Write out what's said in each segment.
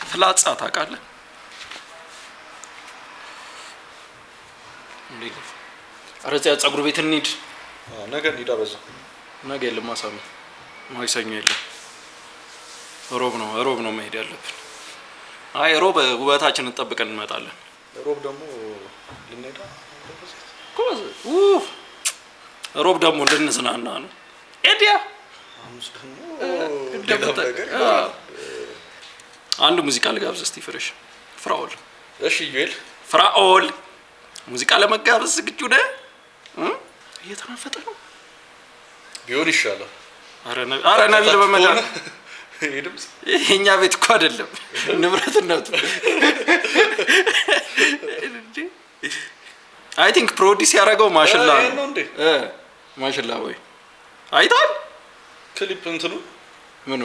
ፍላጻ ታውቃለህ? ኧረ እዚያ ፀጉር ቤት እንሂድ። ነገ እንሂዳ። በዛ ነገ የለም ማሳሚ ማክሰኞ የለም። ሮብ ነው መሄድ ያለብን። አይ ሮብ ውበታችንን ጠብቀን እንመጣለን። ሮብ ደግሞ ልንሄዳ ሮብ ደግሞ ልንዝናና ነው። ኤዲያ አንድ ሙዚቃ ልጋብዝ እስቲ ፍሬሽ ፍራኦል። እሺ ዩኤል ፍራኦል ሙዚቃ ለመጋበዝ ዝግጁ ነህ? እየተናፈጠ ነው ቢሆን ይሻላል። አረ ነቢል በመዳን ይድምስ የኛ ቤት እኮ አይደለም ንብረትነቱ። አይ ቲንክ ፕሮዲስ ያደረገው ማሽላ ነው እንዴ? ማሽላ ወይ አይታል ክሊፕ እንትኑ ምኑ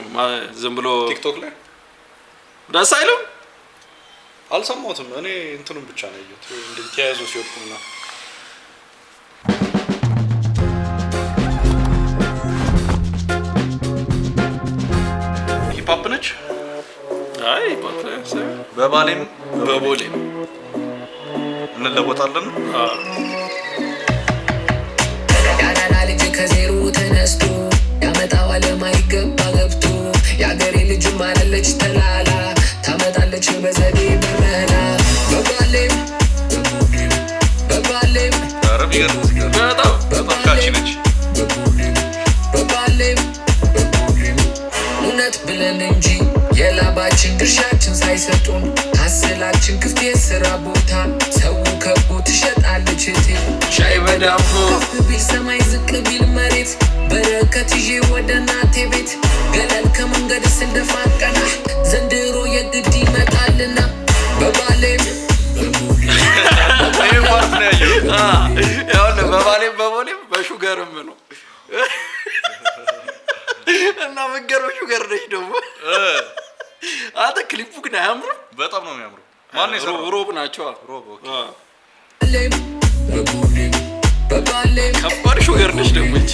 ዝም ብሎ ቲክቶክ ላይ ደስ አይልም። አልሰማሁትም እኔ እንትኑን ብቻ ነው ያየሁት እንደዚህ ተያይዞ ሲወድቁና ሂፕሆፕ ነች። አይ ሂፕሆፕ በባሌም በቦሌም እንለወጣለን። ያናና ልጅ ከዜሮ ተነስቶ ያመጣው ለማይገባ ገብቶ የአገሬ ልጅ ማለለች ተላላ ታመጣለች በዘዴ በመላ በባሌም አረብ ይገርም በባካች ነች በባሌም እውነት ብለን እንጂ የላባችን ድርሻችን ሳይሰጡን ሀስላችን ክፍት የስራ ቦታ ሰው ከቦ ትሸጣለች እቴ ሻይ በዳቦ ከፍ ቢል ሰማይ ዝቅ ቢል መሬት በረከት ይዤ ወደ እናቴ ቤት ገለል ከመንገድ ስንደፋ ቀና ዘንድሮ የግድ ይመጣልና በባሌም በቦሌም በሹገርም ነው እና መንገሩ ሹገር ነች ደግሞ አንተ ክሊፑ ግን አያምርም? በጣም ነው የሚያምረው። ማን ነው ሮብ ናቸው። ሮብ ኦኬ። በባሌም ከባድ ሹገር ነች ደግሞ እንጂ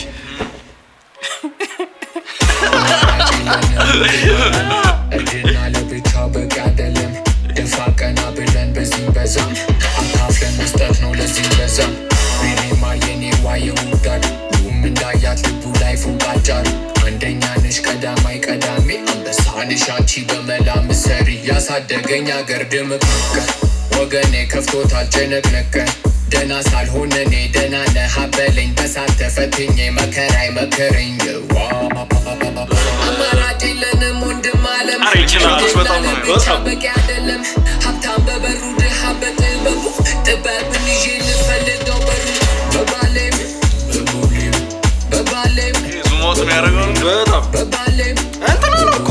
እድና ለብቻ በቂ አይደለም። ደፋ ቀና ብለን በዚህም በዛም አካፍለን መስጠት ነው ለዚህም በዛም ቢኒማ የኔዋ የውዳድ ሁሉም እንዳያት ልቡ ላይ ፉቃጫሉ አንደኛ ነሽ ቀዳማይ ቀዳሜ አንበሳ ነሽ አንቺ በመላ ምሰሪ ያሳደገኝ አገር ድምቅምቅ ወገኔ ከፍቶታል ጨነቅነቀ ደና ሳልሆን እኔ ደና ነህ አበለኝ በሳት ተፈትኜ መከራይ መከረኝ አማራጭ የለንም ወንድም አለም ብቻ በቂ አይደለም ሀብታም በበሩ ድሃ በጥበቡ ጥበብን ይዤ ልፈልገው በሩ በባሌም ዙሞት የሚያደርገው በጣም በባሌም እንትና ነው እኮ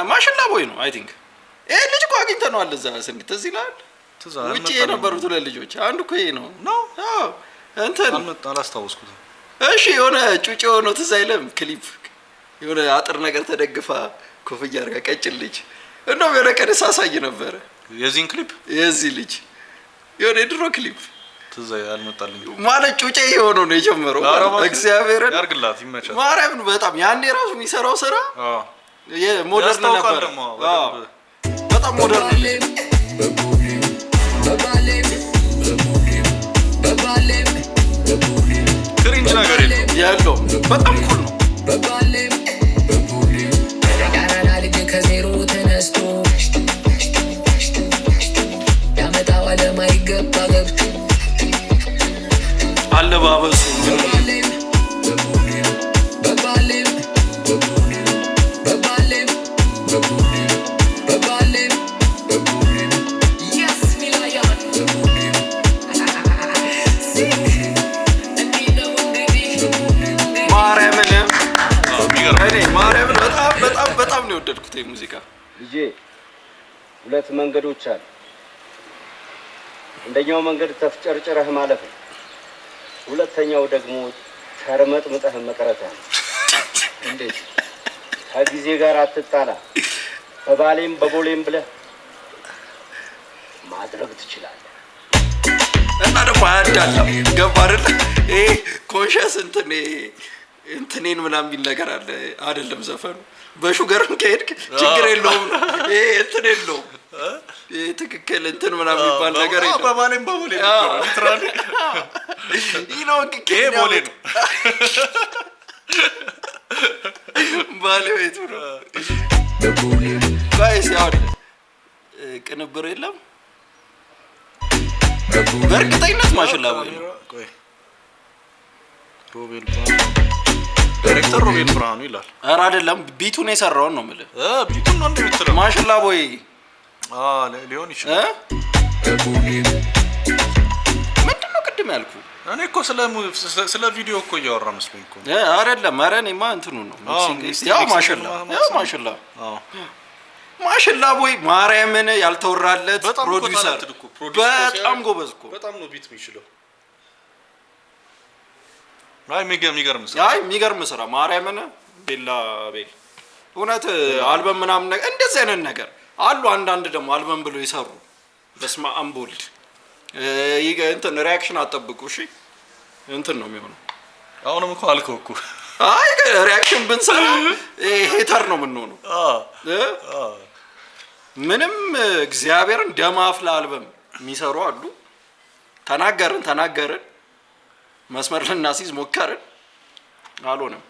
ማሽላ ቦይ ነው አይ ቲንክ ይሄ ልጅ እኮ አግኝተነዋል እዛ ስንት እዚህ ይላል ውጪ የነበሩት ሁለት ልጆች አንዱ እኮ ይሄ ነው አዎ እንትን አላስታወስኩትም። እሺ የሆነ ጩጬ ሆኖ ትዝ አይልም ክሊፕ የሆነ አጥር ነገር ተደግፋ ኮፍያ አድርጋ ቀጭን ልጅ እንደውም የሆነ ቀን ሳሳይ ነበረ የዚህን ክሊፕ የዚህ ልጅ የሆነ የድሮ ክሊፕ ትዝ አልመጣልኝ ማለት ጩጬ ሆኖ ነው የጀመረው። እግዚአብሔርን ያርግላት ይመቻል። ማርያምን በጣም ያኔ ራሱ የሚሰራው ስራ የሞደርን ነበር። በጣም ሞደርን ክሪንጅ ነገር ያለው በጣም ኩል ነው። ያናና ልጅ ከዜሮ ተነስቶ ያመጣው ለማይገባ ገብቶ አለባበሱ ማርያምን በጣም ነው የወደድኩት ሙዚቃ። ልጄ ሁለት መንገዶች አሉ። አንደኛው መንገድ ተፍጨርጭረህ ማለፍ ነው። ሁለተኛው ደግሞ ተርመጥምጠህ መቅረት ነው። እንዴት ከጊዜ ጋር አትጣላ። በባሌም በቦሌም ብለህ ማድረግ ትችላለህ። እና ደግሞ አያዳላም ገባ አይደል? ይሄ ኮንሸስ እንትን እንትኔን ምናምን የሚል ነገር አለ አይደለም ዘፈኑ በሹገርም ከሄድክ ችግር የለውም ይሄ እንትን የለውም ይሄ ትክክል እንትን ምናምን የሚባል ነገር የለም በማንም በቦሌ ነው ሊትራሊ ይሄ ቦሌ ነው ባለቤቱ ነው ጋይስ ያው ቅንብር የለም በእርግጠኝነት ማሽላ ቦይ ነው ሮቤል ዳይሬክተር ሮቤል ብርሃኑ ይላል ኧረ አይደለም ቢቱን የሰራውን ነው የምልህ ቢቱን ነው እንደምትለው ማሽላ ቦይ ሊሆን ይችላል ምንድነው ቅድም ያልኩ እኔ እኮ ስለ ቪዲዮ እኮ እያወራ መስሎኝ እኮ አይደለም ኧረ እኔማ እንትኑ ነው ያው ማሽላ ማሽላ ቦይ ማርያምን ያልተወራለት ፕሮዲዩሰር በጣም ጎበዝ እኮ በጣም ነው ቢት የሚችለው የሚገርም ስራ ማርያምን ቤላ ቤል እውነት አልበም ምናምን ነገር እንደዚህ አይነት ነገር አሉ አንዳንድ ደግሞ አልበም ብሎ ይሰሩ በስመ አብ ወልድ እንትን ሪአክሽን አጠብቁ እሺ እንትን ነው የሚሆነው አሁንም እኮ አልከው እኮ አይ ሪአክሽን ብንሰራ ሄተር ነው የምንሆነው ምንም እግዚአብሔርን ደማፍላ አልበም የሚሰሩ አሉ ተናገርን መስመር ልናስይዝ ሞከርን አልሆነም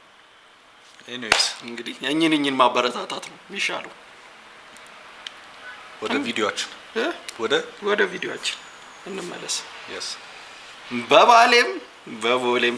ኤኒዌይስ እንግዲህ እኝን ማበረታታት ነው የሚሻለው ወደ ቪዲዮአችን ወደ ቪዲዮአችን እንመለስ yes በባሌም በቦሌም